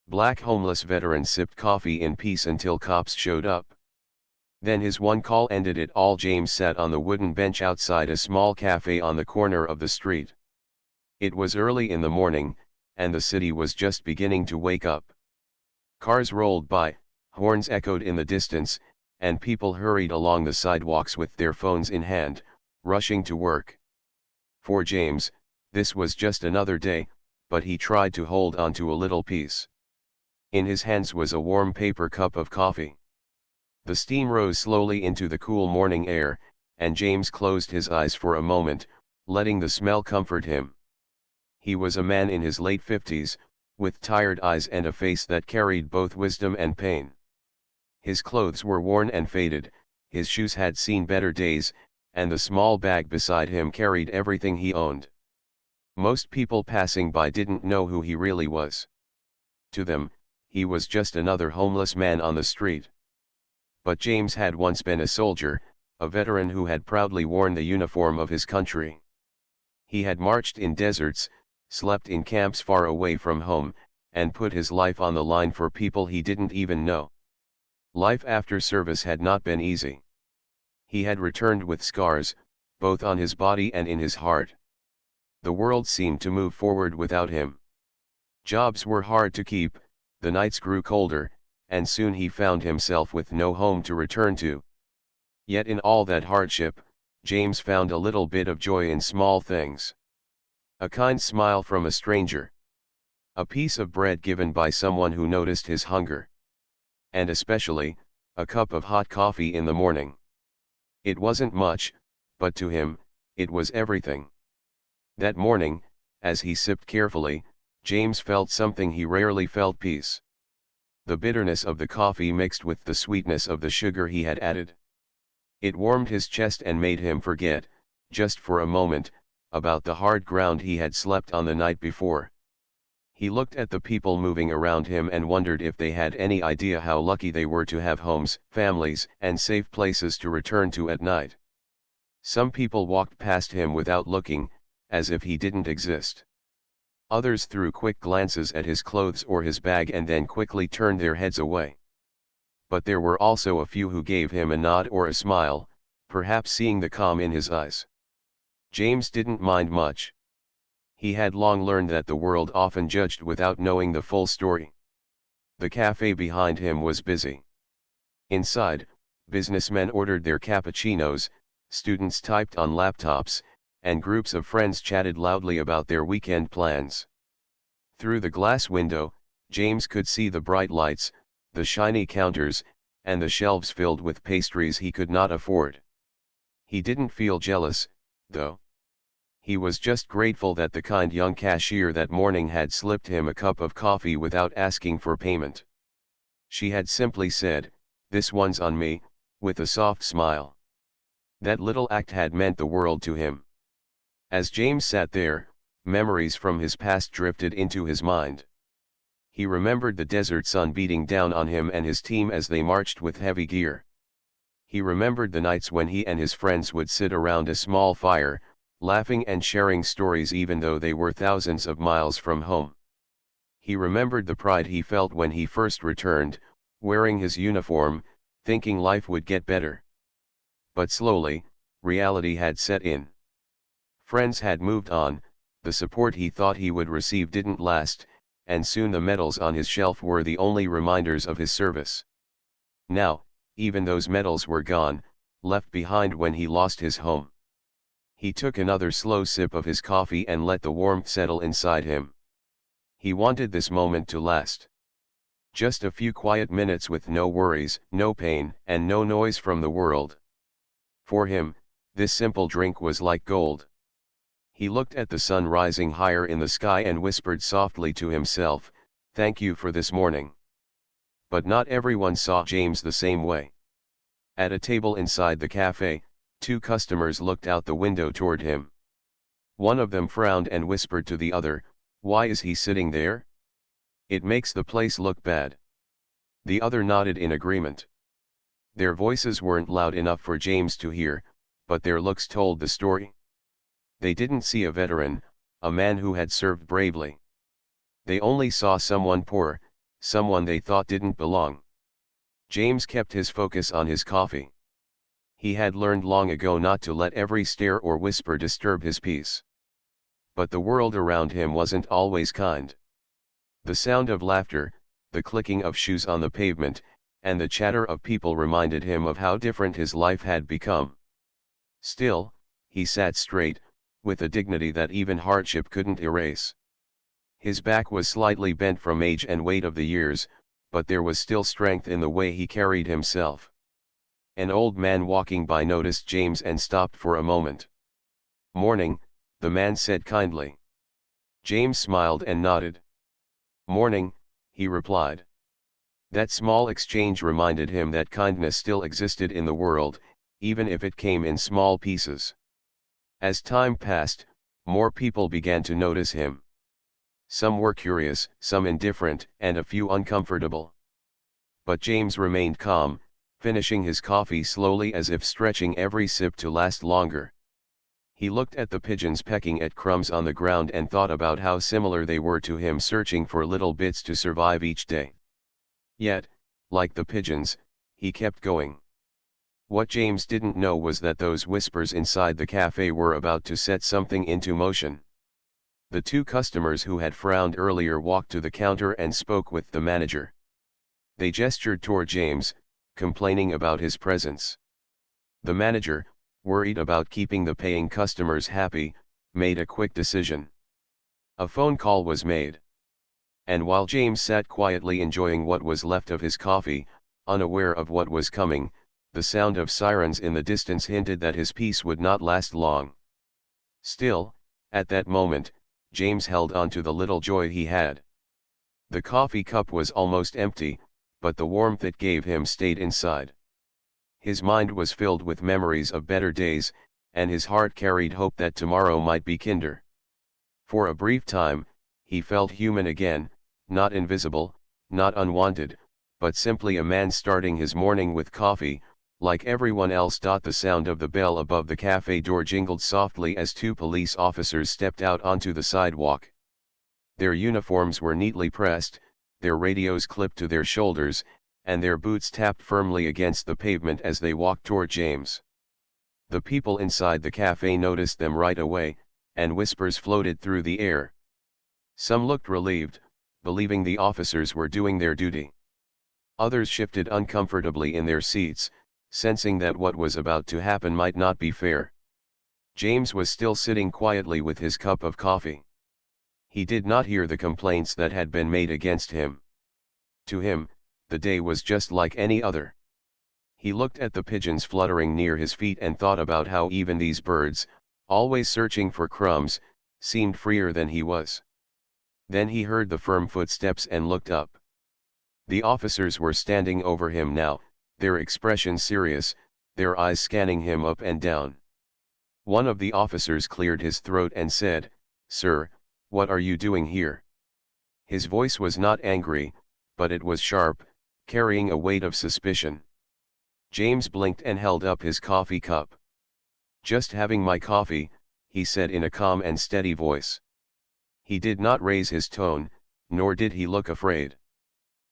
Black homeless veteran sipped coffee in peace until cops showed up. Then his one call ended it all. James sat on the wooden bench outside a small cafe on the corner of the street. It was early in the morning, and the city was just beginning to wake up. Cars rolled by, horns echoed in the distance, and people hurried along the sidewalks with their phones in hand, rushing to work. For James, this was just another day, but he tried to hold on to a little peace. In his hands was a warm paper cup of coffee. The steam rose slowly into the cool morning air, and James closed his eyes for a moment, letting the smell comfort him. He was a man in his late 50s, with tired eyes and a face that carried both wisdom and pain. His clothes were worn and faded, his shoes had seen better days, and the small bag beside him carried everything he owned. Most people passing by didn't know who he really was. To them, he was just another homeless man on the street. But James had once been a soldier, a veteran who had proudly worn the uniform of his country. He had marched in deserts, slept in camps far away from home, and put his life on the line for people he didn't even know. Life after service had not been easy. He had returned with scars, both on his body and in his heart. The world seemed to move forward without him. Jobs were hard to keep, the nights grew colder, and soon he found himself with no home to return to. Yet in all that hardship, James found a little bit of joy in small things. A kind smile from a stranger. A piece of bread given by someone who noticed his hunger. And especially, a cup of hot coffee in the morning. It wasn't much, but to him, it was everything. That morning, as he sipped carefully, James felt something he rarely felt: peace. The bitterness of the coffee mixed with the sweetness of the sugar he had added. It warmed his chest and made him forget, just for a moment, about the hard ground he had slept on the night before. He looked at the people moving around him and wondered if they had any idea how lucky they were to have homes, families, and safe places to return to at night. Some people walked past him without looking, as if he didn't exist. Others threw quick glances at his clothes or his bag and then quickly turned their heads away. But there were also a few who gave him a nod or a smile, perhaps seeing the calm in his eyes. James didn't mind much. He had long learned that the world often judged without knowing the full story. The cafe behind him was busy. Inside, businessmen ordered their cappuccinos, students typed on laptops, and groups of friends chatted loudly about their weekend plans. Through the glass window, James could see the bright lights, the shiny counters, and the shelves filled with pastries he could not afford. He didn't feel jealous, though. He was just grateful that the kind young cashier that morning had slipped him a cup of coffee without asking for payment. She had simply said, "This one's on me," with a soft smile. That little act had meant the world to him. As James sat there, memories from his past drifted into his mind. He remembered the desert sun beating down on him and his team as they marched with heavy gear. He remembered the nights when he and his friends would sit around a small fire, laughing and sharing stories even though they were thousands of miles from home. He remembered the pride he felt when he first returned, wearing his uniform, thinking life would get better. But slowly, reality had set in. Friends had moved on, the support he thought he would receive didn't last, and soon the medals on his shelf were the only reminders of his service. Now, even those medals were gone, left behind when he lost his home. He took another slow sip of his coffee and let the warmth settle inside him. He wanted this moment to last. Just a few quiet minutes with no worries, no pain, and no noise from the world. For him, this simple drink was like gold. He looked at the sun rising higher in the sky and whispered softly to himself, "Thank you for this morning." But not everyone saw James the same way. At a table inside the cafe, two customers looked out the window toward him. One of them frowned and whispered to the other, "Why is he sitting there? It makes the place look bad." The other nodded in agreement. Their voices weren't loud enough for James to hear, but their looks told the story. They didn't see a veteran, a man who had served bravely. They only saw someone poor, someone they thought didn't belong. James kept his focus on his coffee. He had learned long ago not to let every stare or whisper disturb his peace. But the world around him wasn't always kind. The sound of laughter, the clicking of shoes on the pavement, and the chatter of people reminded him of how different his life had become. Still, he sat straight, with a dignity that even hardship couldn't erase. His back was slightly bent from age and weight of the years, but there was still strength in the way he carried himself. An old man walking by noticed James and stopped for a moment. "Morning," the man said kindly. James smiled and nodded. "Morning," he replied. That small exchange reminded him that kindness still existed in the world, even if it came in small pieces. As time passed, more people began to notice him. Some were curious, some indifferent, and a few uncomfortable. But James remained calm, finishing his coffee slowly as if stretching every sip to last longer. He looked at the pigeons pecking at crumbs on the ground and thought about how similar they were to him searching for little bits to survive each day. Yet, like the pigeons, he kept going. What James didn't know was that those whispers inside the cafe were about to set something into motion. The two customers who had frowned earlier walked to the counter and spoke with the manager. They gestured toward James, complaining about his presence. The manager, worried about keeping the paying customers happy, made a quick decision. A phone call was made. And while James sat quietly enjoying what was left of his coffee, unaware of what was coming, the sound of sirens in the distance hinted that his peace would not last long. Still, at that moment, James held on to the little joy he had. The coffee cup was almost empty, but the warmth it gave him stayed inside. His mind was filled with memories of better days, and his heart carried hope that tomorrow might be kinder. For a brief time, he felt human again, not invisible, not unwanted, but simply a man starting his morning with coffee, like everyone else. The sound of the bell above the cafe door jingled softly as two police officers stepped out onto the sidewalk. Their uniforms were neatly pressed, their radios clipped to their shoulders, and their boots tapped firmly against the pavement as they walked toward James. The people inside the cafe noticed them right away, and whispers floated through the air. Some looked relieved, believing the officers were doing their duty. Others shifted uncomfortably in their seats, sensing that what was about to happen might not be fair. James was still sitting quietly with his cup of coffee. He did not hear the complaints that had been made against him. To him, the day was just like any other. He looked at the pigeons fluttering near his feet and thought about how even these birds, always searching for crumbs, seemed freer than he was. Then he heard the firm footsteps and looked up. The officers were standing over him now, their expression serious, their eyes scanning him up and down. One of the officers cleared his throat and said, "Sir, what are you doing here?" His voice was not angry, but it was sharp, carrying a weight of suspicion. James blinked and held up his coffee cup. "Just having my coffee," he said in a calm and steady voice. He did not raise his tone, nor did he look afraid.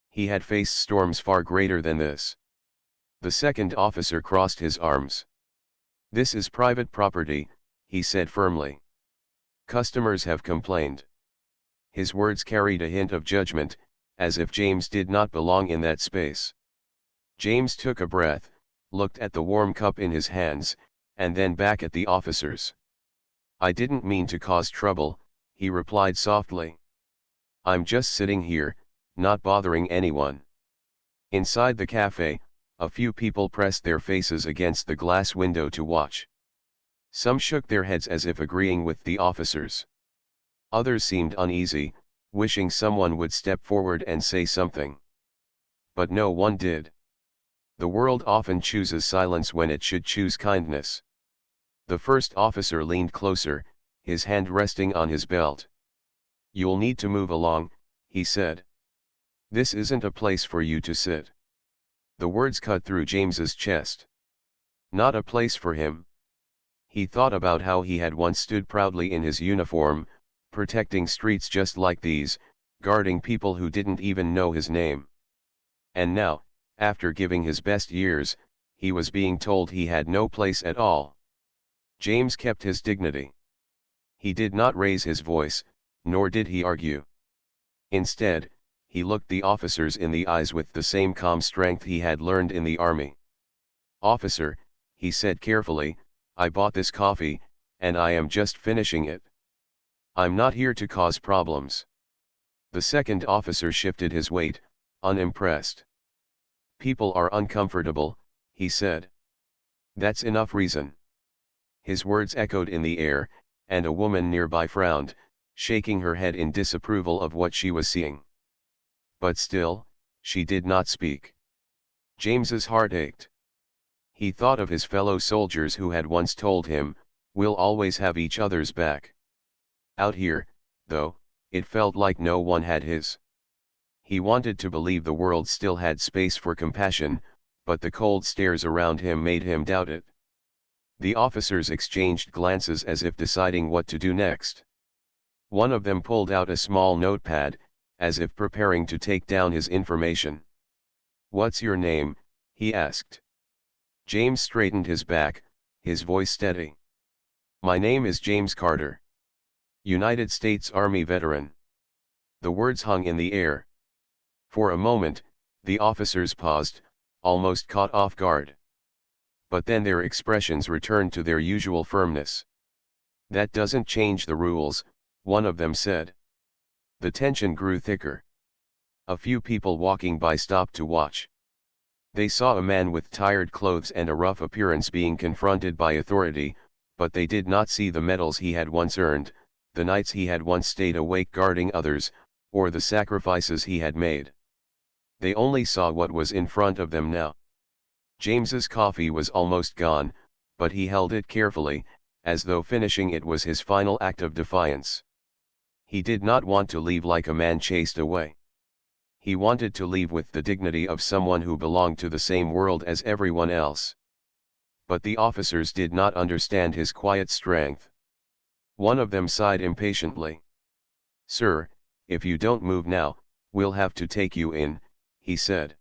He had faced storms far greater than this. The second officer crossed his arms. "This is private property," he said firmly. "Customers have complained." His words carried a hint of judgment, as if James did not belong in that space. James took a breath, looked at the warm cup in his hands, and then back at the officers. "I didn't mean to cause trouble," he replied softly. "I'm just sitting here, not bothering anyone." Inside the cafe, a few people pressed their faces against the glass window to watch. Some shook their heads as if agreeing with the officers. Others seemed uneasy, wishing someone would step forward and say something. But no one did. The world often chooses silence when it should choose kindness. The first officer leaned closer, his hand resting on his belt. "You'll need to move along," he said. "This isn't a place for you to sit." The words cut through James's chest. Not a place for him. He thought about how he had once stood proudly in his uniform, protecting streets just like these, guarding people who didn't even know his name. And now, after giving his best years, he was being told he had no place at all. James kept his dignity. He did not raise his voice, nor did he argue. Instead, he looked the officers in the eyes with the same calm strength he had learned in the army. "Officer," he said carefully, "I bought this coffee, and I am just finishing it. I'm not here to cause problems." The second officer shifted his weight, unimpressed. "People are uncomfortable," he said. "That's enough reason." His words echoed in the air, and a woman nearby frowned, shaking her head in disapproval of what she was seeing. But still, she did not speak. James's heart ached. He thought of his fellow soldiers who had once told him, "We'll always have each other's back." Out here, though, it felt like no one had his. He wanted to believe the world still had space for compassion, but the cold stares around him made him doubt it. The officers exchanged glances as if deciding what to do next. One of them pulled out a small notepad, as if preparing to take down his information. "What's your name?" he asked. James straightened his back, his voice steady. "My name is James Carter. United States Army veteran." The words hung in the air. For a moment, the officers paused, almost caught off guard. But then their expressions returned to their usual firmness. "That doesn't change the rules," one of them said. The tension grew thicker. A few people walking by stopped to watch. They saw a man with tired clothes and a rough appearance being confronted by authority, but they did not see the medals he had once earned, the nights he had once stayed awake guarding others, or the sacrifices he had made. They only saw what was in front of them now. James's coffee was almost gone, but he held it carefully, as though finishing it was his final act of defiance. He did not want to leave like a man chased away. He wanted to leave with the dignity of someone who belonged to the same world as everyone else. But the officers did not understand his quiet strength. One of them sighed impatiently. "Sir, if you don't move now, we'll have to take you in," he said.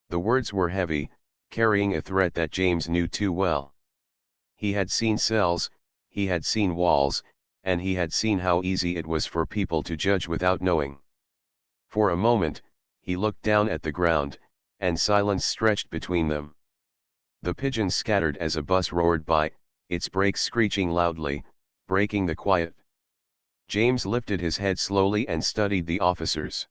The words were heavy, carrying a threat that James knew too well. He had seen cells, he had seen walls, and he had seen how easy it was for people to judge without knowing. For a moment, he looked down at the ground, and silence stretched between them. The pigeons scattered as a bus roared by, its brakes screeching loudly, breaking the quiet. James lifted his head slowly and studied the officers.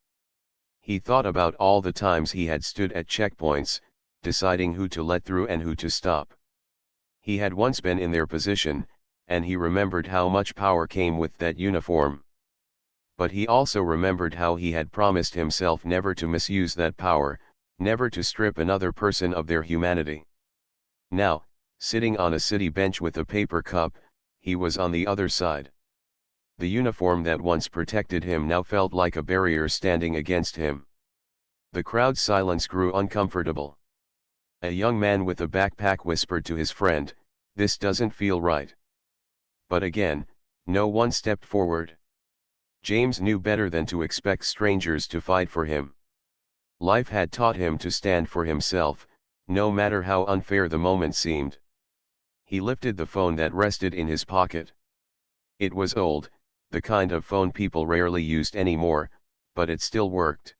He thought about all the times he had stood at checkpoints, deciding who to let through and who to stop. He had once been in their position, and he remembered how much power came with that uniform. But he also remembered how he had promised himself never to misuse that power, never to strip another person of their humanity. Now, sitting on a city bench with a paper cup, he was on the other side. The uniform that once protected him now felt like a barrier standing against him. The crowd's silence grew uncomfortable. A young man with a backpack whispered to his friend, "This doesn't feel right." But again, no one stepped forward. James knew better than to expect strangers to fight for him. Life had taught him to stand for himself, no matter how unfair the moment seemed. He lifted the phone that rested in his pocket. It was old, the kind of phone people rarely used anymore, but it still worked.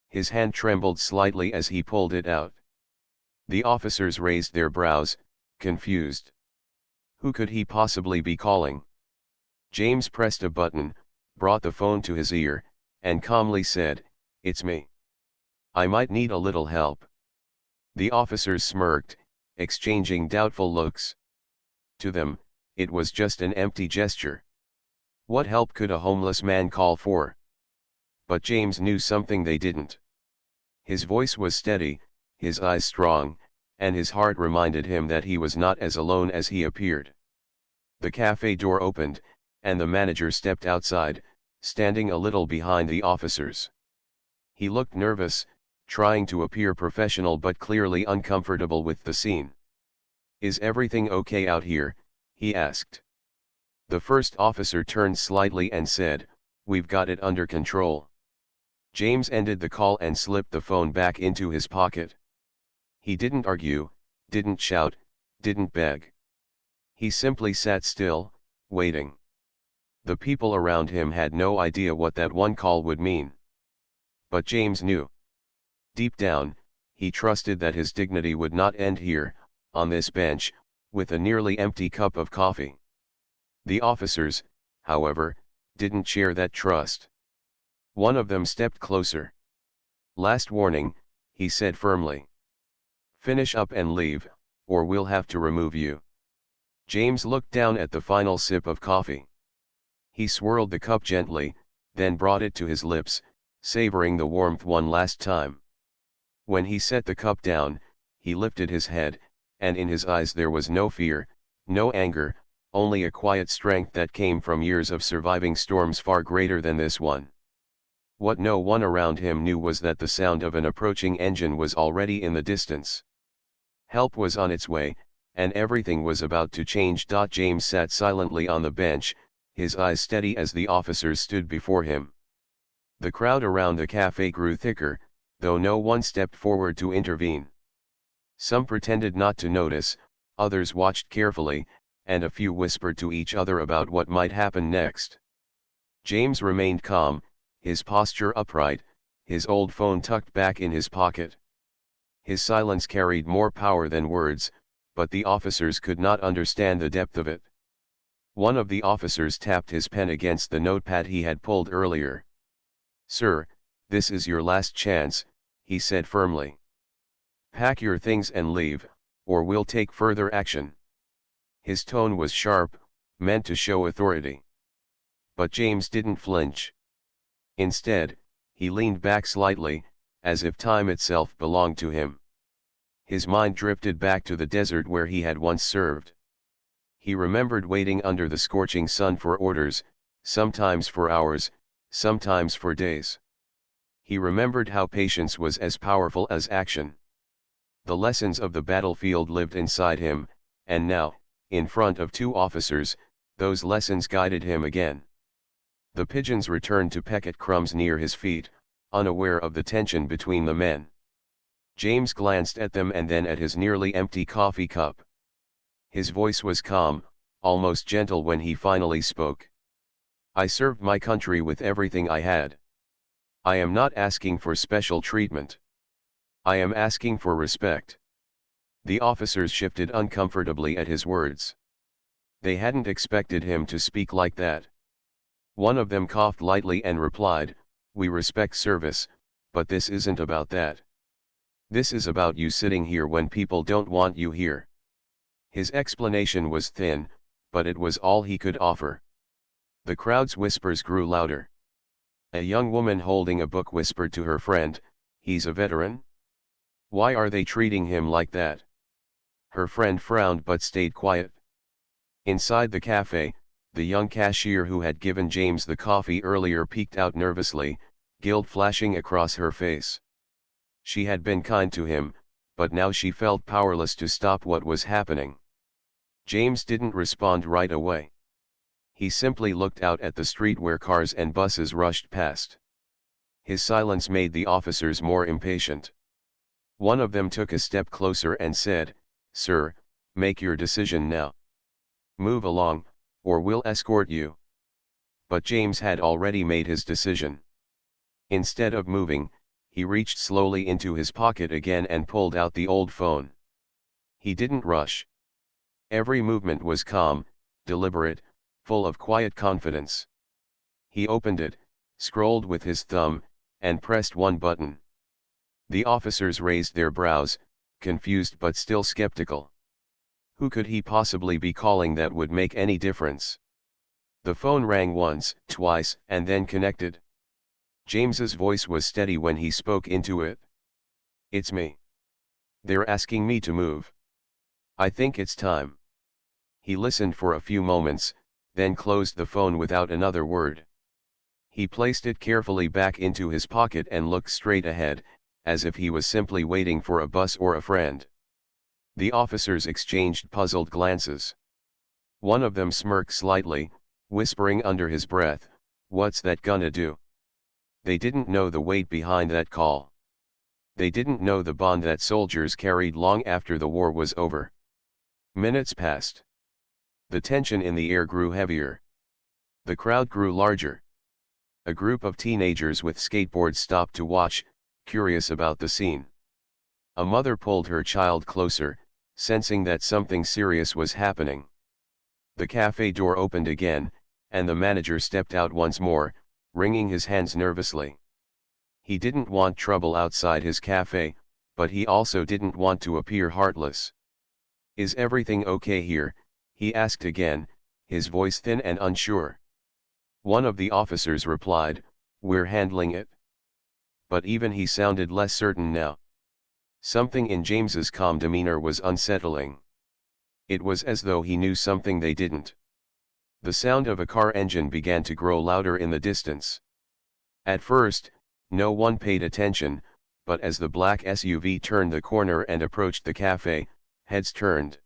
His hand trembled slightly as he pulled it out. The officers raised their brows, confused. Who could he possibly be calling? James pressed a button, brought the phone to his ear, and calmly said, "It's me. I might need a little help." The officers smirked, exchanging doubtful looks. To them, it was just an empty gesture. What help could a homeless man call for? But James knew something they didn't. His voice was steady, his eyes strong, and his heart reminded him that he was not as alone as he appeared. The cafe door opened, and the manager stepped outside, standing a little behind the officers. He looked nervous, trying to appear professional but clearly uncomfortable with the scene. "Is everything okay out here?" he asked. The first officer turned slightly and said, "We've got it under control." James ended the call and slipped the phone back into his pocket. He didn't argue, didn't shout, didn't beg. He simply sat still, waiting. The people around him had no idea what that one call would mean. But James knew. Deep down, he trusted that his dignity would not end here, on this bench, with a nearly empty cup of coffee. The officers, however, didn't share that trust. One of them stepped closer. "Last warning," he said firmly. "Finish up and leave, or we'll have to remove you." James looked down at the final sip of coffee. He swirled the cup gently, then brought it to his lips, savoring the warmth one last time. When he set the cup down, he lifted his head, and in his eyes there was no fear, no anger, only a quiet strength that came from years of surviving storms far greater than this one. What no one around him knew was that the sound of an approaching engine was already in the distance. Help was on its way, and everything was about to change. James sat silently on the bench, his eyes steady as the officers stood before him. The crowd around the cafe grew thicker, though no one stepped forward to intervene. Some pretended not to notice, others watched carefully, and a few whispered to each other about what might happen next. James remained calm, his posture upright, his old phone tucked back in his pocket. His silence carried more power than words, but the officers could not understand the depth of it. One of the officers tapped his pen against the notepad he had pulled earlier. "Sir, this is your last chance," he said firmly. "Pack your things and leave, or we'll take further action." His tone was sharp, meant to show authority. But James didn't flinch. Instead, he leaned back slightly, as if time itself belonged to him. His mind drifted back to the desert where he had once served. He remembered waiting under the scorching sun for orders, sometimes for hours, sometimes for days. He remembered how patience was as powerful as action. The lessons of the battlefield lived inside him, and now, in front of two officers, those lessons guided him again. The pigeons returned to peck at crumbs near his feet, unaware of the tension between the men. James glanced at them and then at his nearly empty coffee cup. His voice was calm, almost gentle when he finally spoke. "I served my country with everything I had. I am not asking for special treatment. I am asking for respect." The officers shifted uncomfortably at his words. They hadn't expected him to speak like that. One of them coughed lightly and replied, "We respect service, but this isn't about that. This is about you sitting here when people don't want you here." His explanation was thin, but it was all he could offer. The crowd's whispers grew louder. A young woman holding a book whispered to her friend, "He's a veteran? Why are they treating him like that?" Her friend frowned but stayed quiet. Inside the cafe, the young cashier who had given James the coffee earlier peeked out nervously, guilt flashing across her face. She had been kind to him, but now she felt powerless to stop what was happening. James didn't respond right away. He simply looked out at the street where cars and buses rushed past. His silence made the officers more impatient. One of them took a step closer and said, "Sir, make your decision now. Move along, or we'll escort you." But James had already made his decision. Instead of moving, he reached slowly into his pocket again and pulled out the old phone. He didn't rush. Every movement was calm, deliberate, full of quiet confidence. He opened it, scrolled with his thumb, and pressed one button. The officers raised their brows, confused but still skeptical. Who could he possibly be calling that would make any difference? The phone rang once, twice, and then connected. James's voice was steady when he spoke into it. "It's me. They're asking me to move. I think it's time." He listened for a few moments, then closed the phone without another word. He placed it carefully back into his pocket and looked straight ahead, as if he was simply waiting for a bus or a friend. The officers exchanged puzzled glances. One of them smirked slightly, whispering under his breath, "What's that gonna do?" They didn't know the weight behind that call. They didn't know the bond that soldiers carried long after the war was over. Minutes passed. The tension in the air grew heavier. The crowd grew larger. A group of teenagers with skateboards stopped to watch, curious about the scene. A mother pulled her child closer, sensing that something serious was happening. The cafe door opened again, and the manager stepped out once more, wringing his hands nervously. He didn't want trouble outside his cafe, but he also didn't want to appear heartless. "Is everything okay here?" he asked again, his voice thin and unsure. One of the officers replied, "We're handling it." But even he sounded less certain now. Something in James's calm demeanor was unsettling. It was as though he knew something they didn't. The sound of a car engine began to grow louder in the distance. At first, no one paid attention, but as the black SUV turned the corner and approached the cafe, heads turned.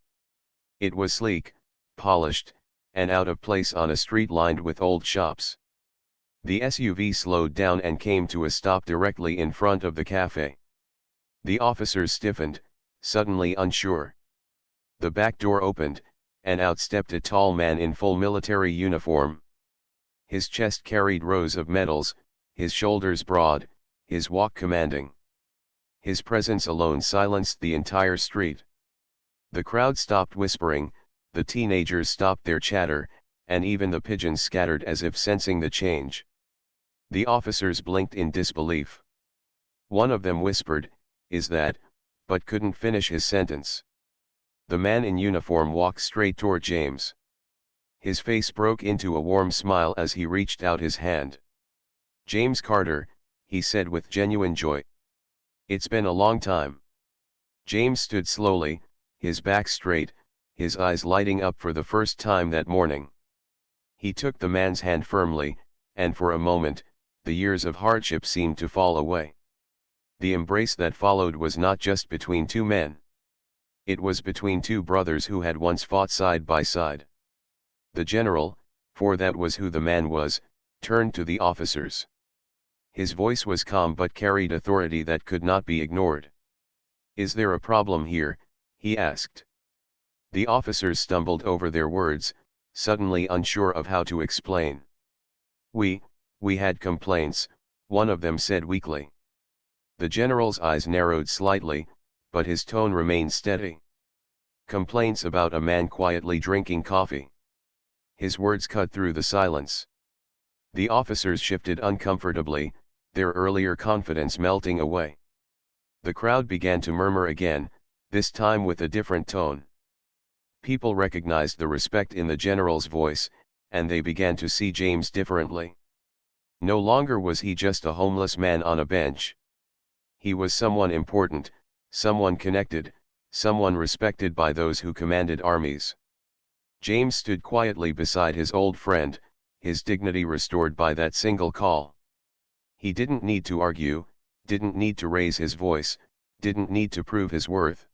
It was sleek, polished, and out of place on a street lined with old shops. The SUV slowed down and came to a stop directly in front of the cafe. The officers stiffened, suddenly unsure. The back door opened, and out stepped a tall man in full military uniform. His chest carried rows of medals, his shoulders broad, his walk commanding. His presence alone silenced the entire street. The crowd stopped whispering, the teenagers stopped their chatter, and even the pigeons scattered as if sensing the change. The officers blinked in disbelief. One of them whispered, "Is that," but couldn't finish his sentence. The man in uniform walked straight toward James. His face broke into a warm smile as he reached out his hand. "James Carter," he said with genuine joy. "It's been a long time." James stood slowly, his back straight, his eyes lighting up for the first time that morning. He took the man's hand firmly, and for a moment, the years of hardship seemed to fall away. The embrace that followed was not just between two men. It was between two brothers who had once fought side by side. The general, for that was who the man was, turned to the officers. His voice was calm but carried authority that could not be ignored. "Is there a problem here?" he asked. The officers stumbled over their words, suddenly unsure of how to explain. We had complaints," one of them said weakly. The general's eyes narrowed slightly, but his tone remained steady. "Complaints about a man quietly drinking coffee." His words cut through the silence. The officers shifted uncomfortably, their earlier confidence melting away. The crowd began to murmur again, this time with a different tone. People recognized the respect in the general's voice, and they began to see James differently. No longer was he just a homeless man on a bench. He was someone important, someone connected, someone respected by those who commanded armies. James stood quietly beside his old friend, his dignity restored by that single call. He didn't need to argue, didn't need to raise his voice, didn't need to prove his worth.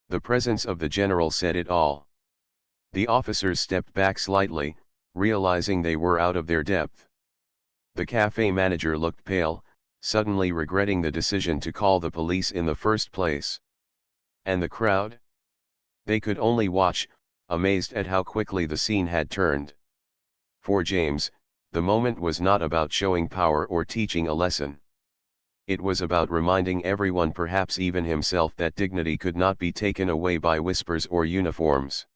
The presence of the general said it all. The officers stepped back slightly, realizing they were out of their depth. The cafe manager looked pale, suddenly regretting the decision to call the police in the first place. And the crowd? They could only watch, amazed at how quickly the scene had turned. For James, the moment was not about showing power or teaching a lesson. It was about reminding everyone, perhaps even himself, that dignity could not be taken away by whispers or uniforms.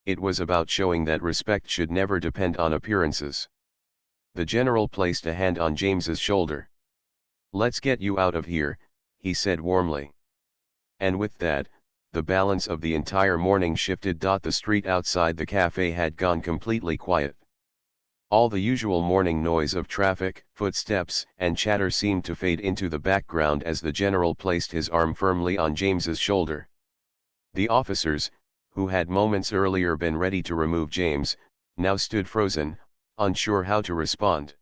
It was about showing that respect should never depend on appearances. The general placed a hand on James's shoulder. "Let's get you out of here," he said warmly. And with that, the balance of the entire morning shifted. The street outside the cafe had gone completely quiet. All the usual morning noise of traffic, footsteps, and chatter seemed to fade into the background as the general placed his arm firmly on James's shoulder. The officers, who had moments earlier been ready to remove James, now stood frozen, unsure how to respond.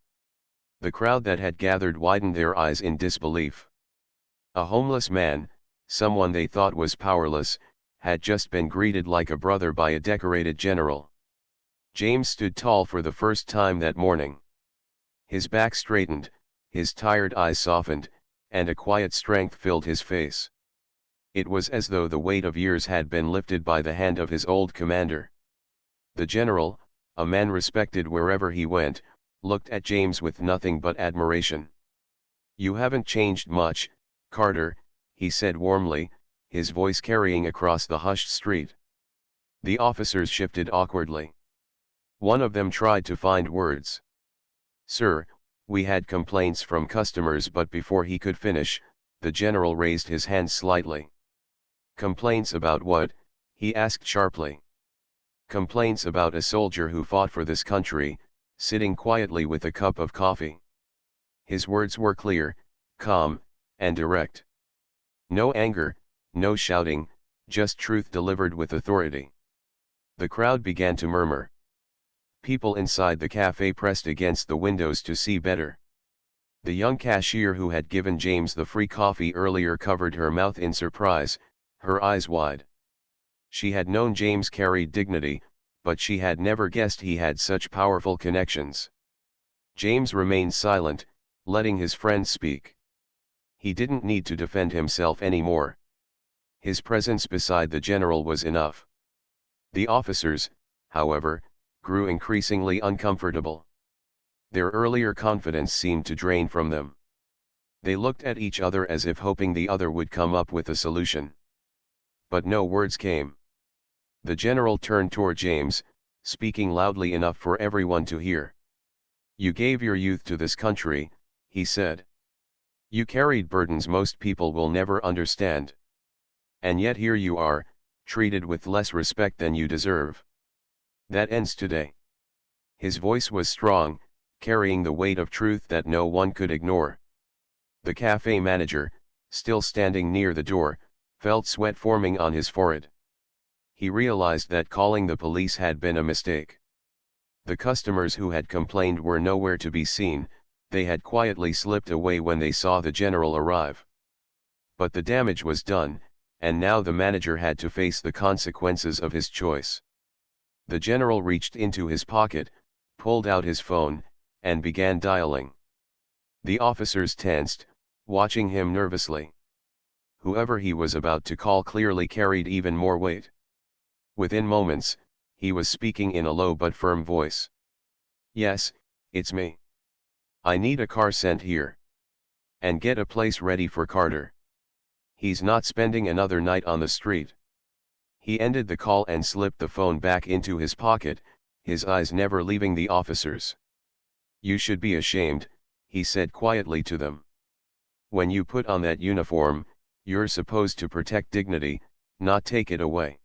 The crowd that had gathered widened their eyes in disbelief. A homeless man, someone they thought was powerless, had just been greeted like a brother by a decorated general. James stood tall for the first time that morning. His back straightened, his tired eyes softened, and a quiet strength filled his face. It was as though the weight of years had been lifted by the hand of his old commander. The general, a man respected wherever he went, looked at James with nothing but admiration. "You haven't changed much, Carter," he said warmly, his voice carrying across the hushed street. The officers shifted awkwardly. One of them tried to find words. "Sir, we had complaints from customers," but before he could finish, the general raised his hand slightly. "Complaints about what?" he asked sharply. "Complaints about a soldier who fought for this country, sitting quietly with a cup of coffee." His words were clear, calm, and direct. No anger, no shouting, just truth delivered with authority. The crowd began to murmur. People inside the cafe pressed against the windows to see better. The young cashier who had given James the free coffee earlier covered her mouth in surprise, her eyes wide. She had known James carried dignity, but she had never guessed he had such powerful connections. James remained silent, letting his friend speak. He didn't need to defend himself anymore. His presence beside the general was enough. The officers, however, grew increasingly uncomfortable. Their earlier confidence seemed to drain from them. They looked at each other as if hoping the other would come up with a solution. But no words came. The general turned toward James, speaking loudly enough for everyone to hear. "You gave your youth to this country," he said. "You carried burdens most people will never understand. And yet here you are, treated with less respect than you deserve. That ends today." His voice was strong, carrying the weight of truth that no one could ignore. The cafe manager, still standing near the door, felt sweat forming on his forehead. He realized that calling the police had been a mistake. The customers who had complained were nowhere to be seen, they had quietly slipped away when they saw the general arrive. But the damage was done, and now the manager had to face the consequences of his choice. The general reached into his pocket, pulled out his phone, and began dialing. The officers tensed, watching him nervously. Whoever he was about to call clearly carried even more weight. Within moments, he was speaking in a low but firm voice. "Yes, it's me. I need a car sent here. And get a place ready for Carter. He's not spending another night on the street." He ended the call and slipped the phone back into his pocket, his eyes never leaving the officers. "You should be ashamed," he said quietly to them. "When you put on that uniform, you're supposed to protect dignity, not take it away.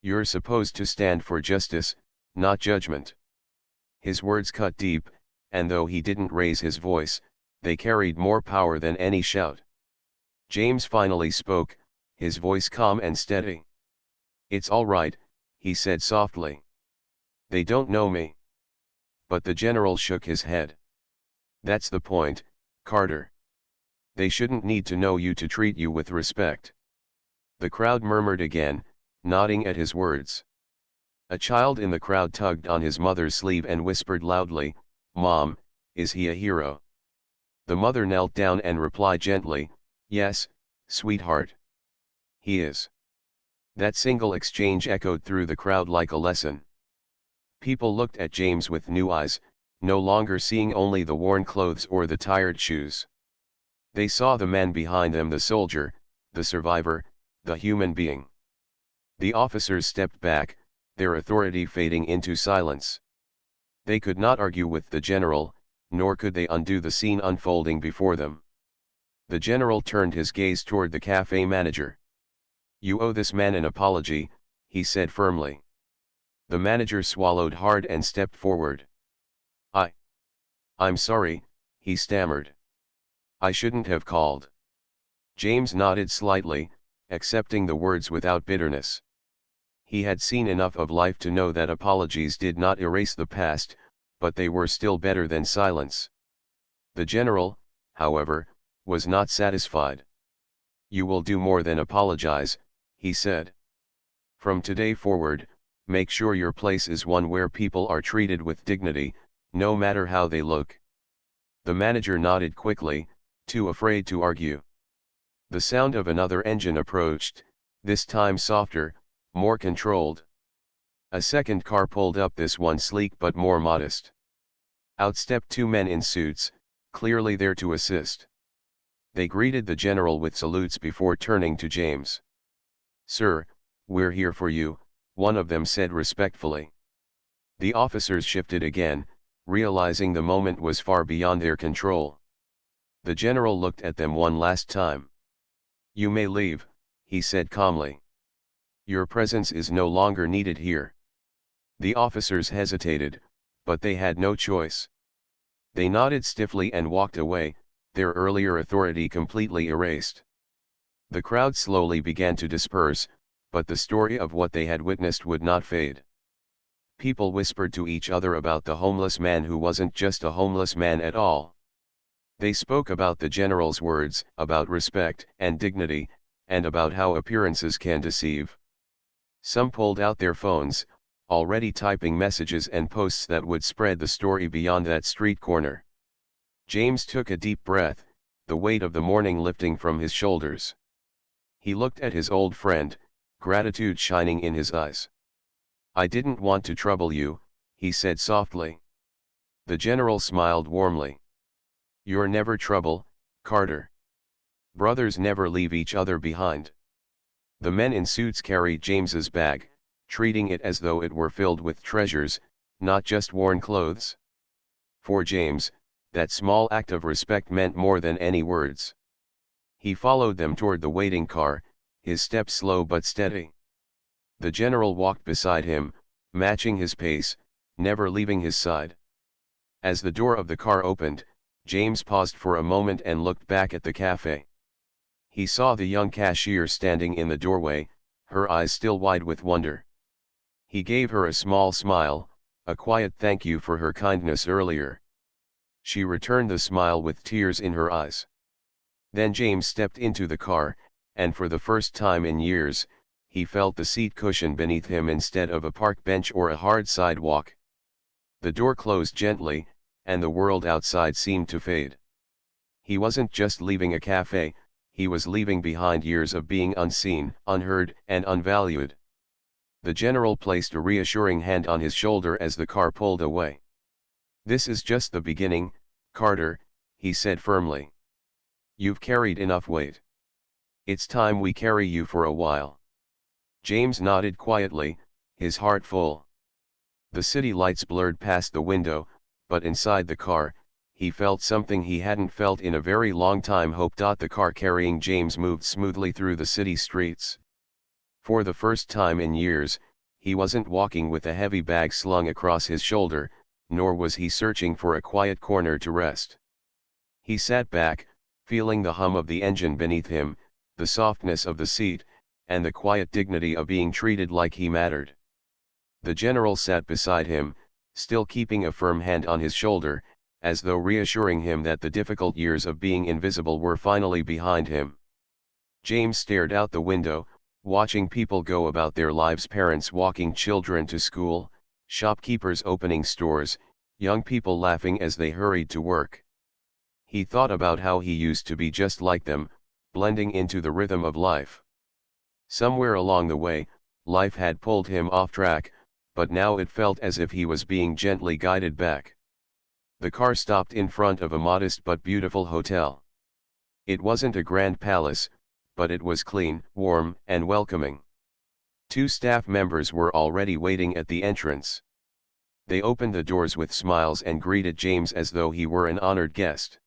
You're supposed to stand for justice, not judgment." His words cut deep, and though he didn't raise his voice, they carried more power than any shout. James finally spoke, his voice calm and steady. "It's all right," he said softly. "They don't know me." But the general shook his head. "That's the point, Carter. They shouldn't need to know you to treat you with respect." The crowd murmured again, nodding at his words. A child in the crowd tugged on his mother's sleeve and whispered loudly, "Mom, is he a hero?" The mother knelt down and replied gently, "Yes, sweetheart. He is." That single exchange echoed through the crowd like a lesson. People looked at James with new eyes, no longer seeing only the worn clothes or the tired shoes. They saw the man behind them, the soldier, the survivor, the human being. The officers stepped back, their authority fading into silence. They could not argue with the general, nor could they undo the scene unfolding before them. The general turned his gaze toward the cafe manager. "You owe this man an apology," he said firmly. The manager swallowed hard and stepped forward. I'm sorry," he stammered. "I shouldn't have called." James nodded slightly, accepting the words without bitterness. He had seen enough of life to know that apologies did not erase the past, but they were still better than silence. The general, however, was not satisfied. "You will do more than apologize," he said. "From today forward, make sure your place is one where people are treated with dignity, no matter how they look." The manager nodded quickly, too afraid to argue. The sound of another engine approached, this time softer, more controlled. A second car pulled up, this one sleek but more modest. Out stepped two men in suits, clearly there to assist. They greeted the general with salutes before turning to James. "Sir, we're here for you," one of them said respectfully. The officers shifted again, realizing the moment was far beyond their control. The general looked at them one last time. "You may leave," he said calmly. "Your presence is no longer needed here." The officers hesitated, but they had no choice. They nodded stiffly and walked away, their earlier authority completely erased. The crowd slowly began to disperse, but the story of what they had witnessed would not fade. People whispered to each other about the homeless man who wasn't just a homeless man at all. They spoke about the general's words, about respect and dignity, and about how appearances can deceive. Some pulled out their phones, already typing messages and posts that would spread the story beyond that street corner. James took a deep breath, the weight of the morning lifting from his shoulders. He looked at his old friend, gratitude shining in his eyes. "I didn't want to trouble you," he said softly. The general smiled warmly. "You're never trouble, Carter. Brothers never leave each other behind." The men in suits carried James's bag, treating it as though it were filled with treasures, not just worn clothes. For James, that small act of respect meant more than any words. He followed them toward the waiting car, his step slow but steady. The general walked beside him, matching his pace, never leaving his side. As the door of the car opened, James paused for a moment and looked back at the cafe. He saw the young cashier standing in the doorway, her eyes still wide with wonder. He gave her a small smile, a quiet thank you for her kindness earlier. She returned the smile with tears in her eyes. Then James stepped into the car, and for the first time in years, he felt the seat cushion beneath him instead of a park bench or a hard sidewalk. The door closed gently, and the world outside seemed to fade. He wasn't just leaving a cafe, he was leaving behind years of being unseen, unheard, and unvalued. The general placed a reassuring hand on his shoulder as the car pulled away. "This is just the beginning, Carter," he said firmly. "You've carried enough weight. It's time we carry you for a while." James nodded quietly, his heart full. The city lights blurred past the window, but inside the car, he felt something he hadn't felt in a very long time. Hope. The car carrying James moved smoothly through the city streets. For the first time in years, he wasn't walking with a heavy bag slung across his shoulder, nor was he searching for a quiet corner to rest. He sat back, feeling the hum of the engine beneath him, the softness of the seat, and the quiet dignity of being treated like he mattered. The general sat beside him, still keeping a firm hand on his shoulder, as though reassuring him that the difficult years of being invisible were finally behind him. James stared out the window, watching people go about their lives, parents walking children to school, shopkeepers opening stores, young people laughing as they hurried to work. He thought about how he used to be just like them, blending into the rhythm of life. Somewhere along the way, life had pulled him off track, but now it felt as if he was being gently guided back. The car stopped in front of a modest but beautiful hotel. It wasn't a grand palace, but it was clean, warm, and welcoming. Two staff members were already waiting at the entrance. They opened the doors with smiles and greeted James as though he were an honored guest.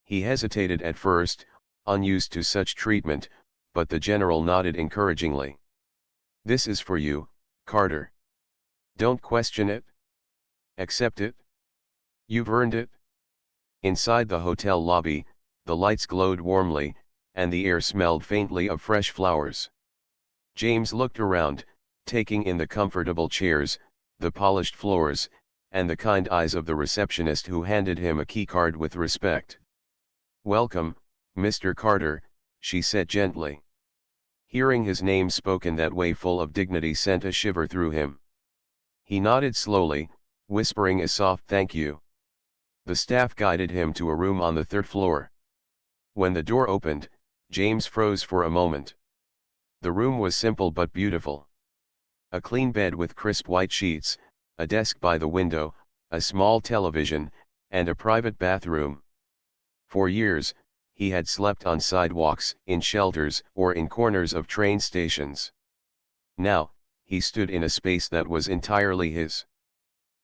He hesitated at first, unused to such treatment, but the general nodded encouragingly. "This is for you, Carter. Don't question it. Accept it. You've earned it." Inside the hotel lobby, the lights glowed warmly, and the air smelled faintly of fresh flowers. James looked around, taking in the comfortable chairs, the polished floors, and the kind eyes of the receptionist who handed him a keycard with respect. "Welcome, Mr. Carter," she said gently. Hearing his name spoken that way full of dignity sent a shiver through him. He nodded slowly, whispering a soft thank you. The staff guided him to a room on the third floor. When the door opened, James froze for a moment. The room was simple but beautiful. A clean bed with crisp white sheets, a desk by the window, a small television, and a private bathroom. For years, he had slept on sidewalks, in shelters, or in corners of train stations. Now, he stood in a space that was entirely his.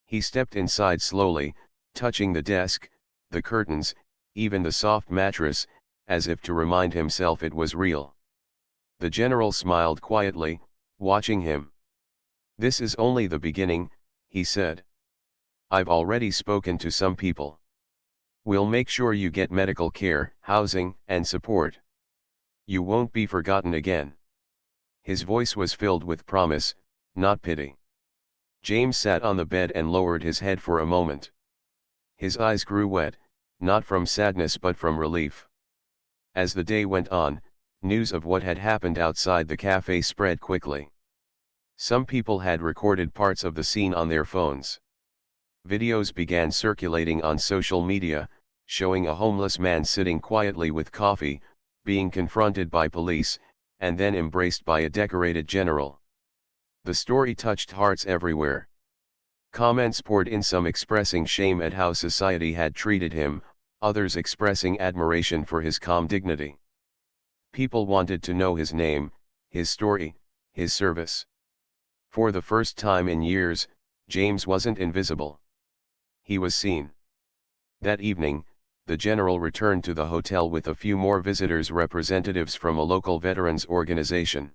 He stepped inside slowly, touching the desk, the curtains, even the soft mattress, as if to remind himself it was real. The general smiled quietly, watching him. "This is only the beginning," he said. "I've already spoken to some people. We'll make sure you get medical care, housing, and support. You won't be forgotten again." His voice was filled with promise, not pity. James sat on the bed and lowered his head for a moment. His eyes grew wet, not from sadness but from relief. As the day went on, news of what had happened outside the cafe spread quickly. Some people had recorded parts of the scene on their phones. Videos began circulating on social media, showing a homeless man sitting quietly with coffee, being confronted by police, and then embraced by a decorated general. The story touched hearts everywhere. Comments poured in, some expressing shame at how society had treated him, others expressing admiration for his calm dignity. People wanted to know his name, his story, his service. For the first time in years, James wasn't invisible. He was seen. That evening, the general returned to the hotel with a few more visitors, representatives from a local veterans organization.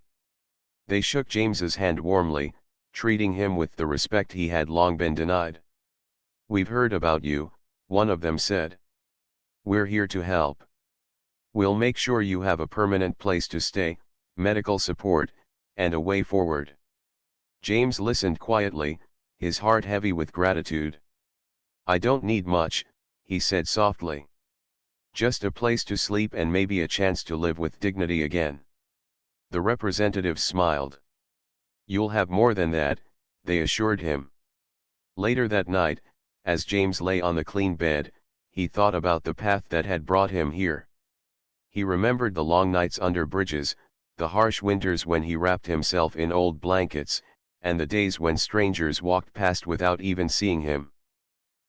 They shook James's hand warmly, treating him with the respect he had long been denied. "We've heard about you," one of them said. "We're here to help. We'll make sure you have a permanent place to stay, medical support, and a way forward." James listened quietly, his heart heavy with gratitude. "I don't need much," he said softly. "Just a place to sleep and maybe a chance to live with dignity again." The representatives smiled. "You'll have more than that," they assured him. Later that night, as James lay on the clean bed, he thought about the path that had brought him here. He remembered the long nights under bridges, the harsh winters when he wrapped himself in old blankets, and the days when strangers walked past without even seeing him.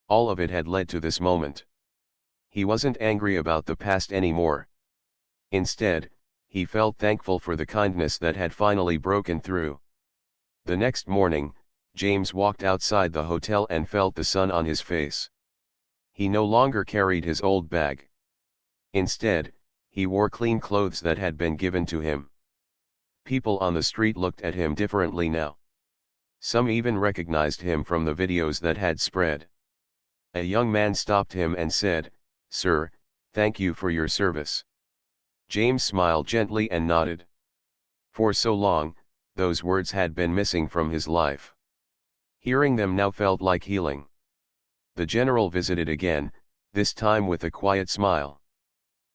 All of it had led to this moment. He wasn't angry about the past anymore. Instead, he felt thankful for the kindness that had finally broken through. The next morning, James walked outside the hotel and felt the sun on his face. He no longer carried his old bag. Instead, he wore clean clothes that had been given to him. People on the street looked at him differently now. Some even recognized him from the videos that had spread. A young man stopped him and said, "Sir, thank you for your service." James smiled gently and nodded. For so long, those words had been missing from his life. Hearing them now felt like healing. The general visited again, this time with a quiet smile.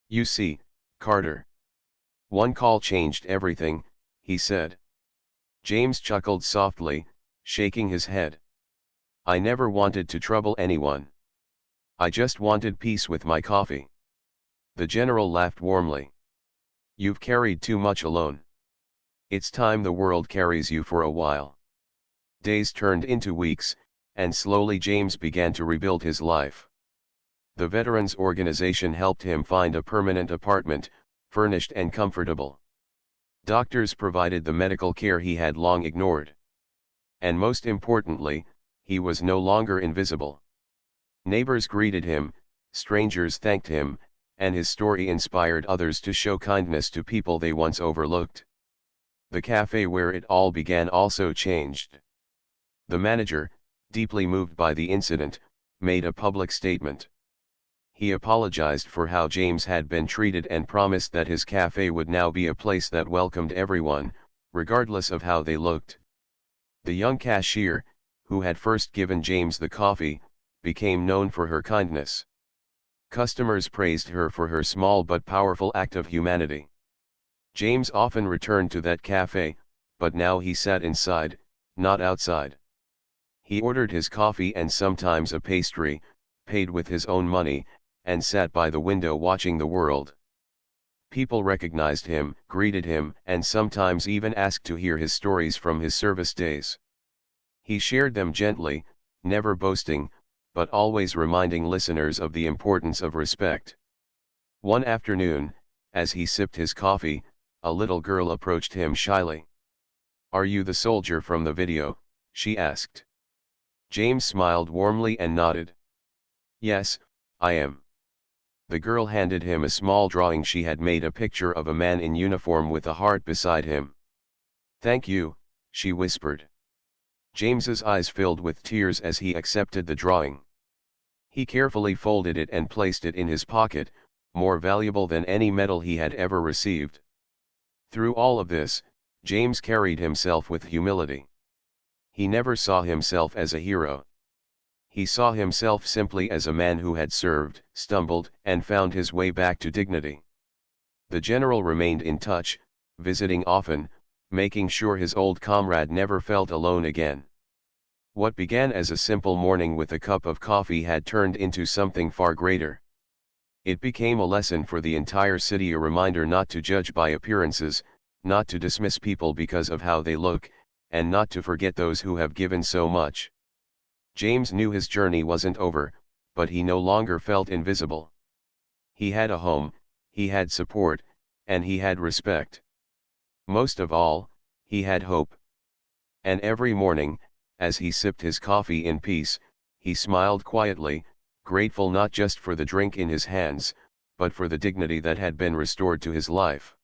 "You see, Carter. One call changed everything," he said. James chuckled softly, shaking his head. "I never wanted to trouble anyone. I just wanted peace with my coffee." The general laughed warmly. "You've carried too much alone. It's time the world carries you for a while." Days turned into weeks, and slowly James began to rebuild his life. The Veterans Organization helped him find a permanent apartment, furnished and comfortable. Doctors provided the medical care he had long ignored. And most importantly, he was no longer invisible. Neighbors greeted him, strangers thanked him, and his story inspired others to show kindness to people they once overlooked. The cafe where it all began also changed. The manager, deeply moved by the incident, made a public statement. He apologized for how James had been treated and promised that his cafe would now be a place that welcomed everyone, regardless of how they looked. The young cashier, who had first given James the coffee, became known for her kindness. Customers praised her for her small but powerful act of humanity. James often returned to that cafe, but now he sat inside, not outside. He ordered his coffee and sometimes a pastry, paid with his own money, and sat by the window watching the world. People recognized him, greeted him, and sometimes even asked to hear his stories from his service days. He shared them gently, never boasting, but always reminding listeners of the importance of respect. One afternoon, as he sipped his coffee, a little girl approached him shyly. "Are you the soldier from the video?" she asked. James smiled warmly and nodded. "Yes, I am." The girl handed him a small drawing she had made, a picture of a man in uniform with a heart beside him. "Thank you," she whispered. James's eyes filled with tears as he accepted the drawing. He carefully folded it and placed it in his pocket, more valuable than any medal he had ever received. Through all of this, James carried himself with humility. He never saw himself as a hero. He saw himself simply as a man who had served, stumbled, and found his way back to dignity. The general remained in touch, visiting often, making sure his old comrade never felt alone again. What began as a simple morning with a cup of coffee had turned into something far greater. It became a lesson for the entire city, a reminder not to judge by appearances, not to dismiss people because of how they look, and not to forget those who have given so much. James knew his journey wasn't over, but he no longer felt invisible. He had a home, he had support, and he had respect. Most of all, he had hope. And every morning, as he sipped his coffee in peace, he smiled quietly, grateful not just for the drink in his hands, but for the dignity that had been restored to his life.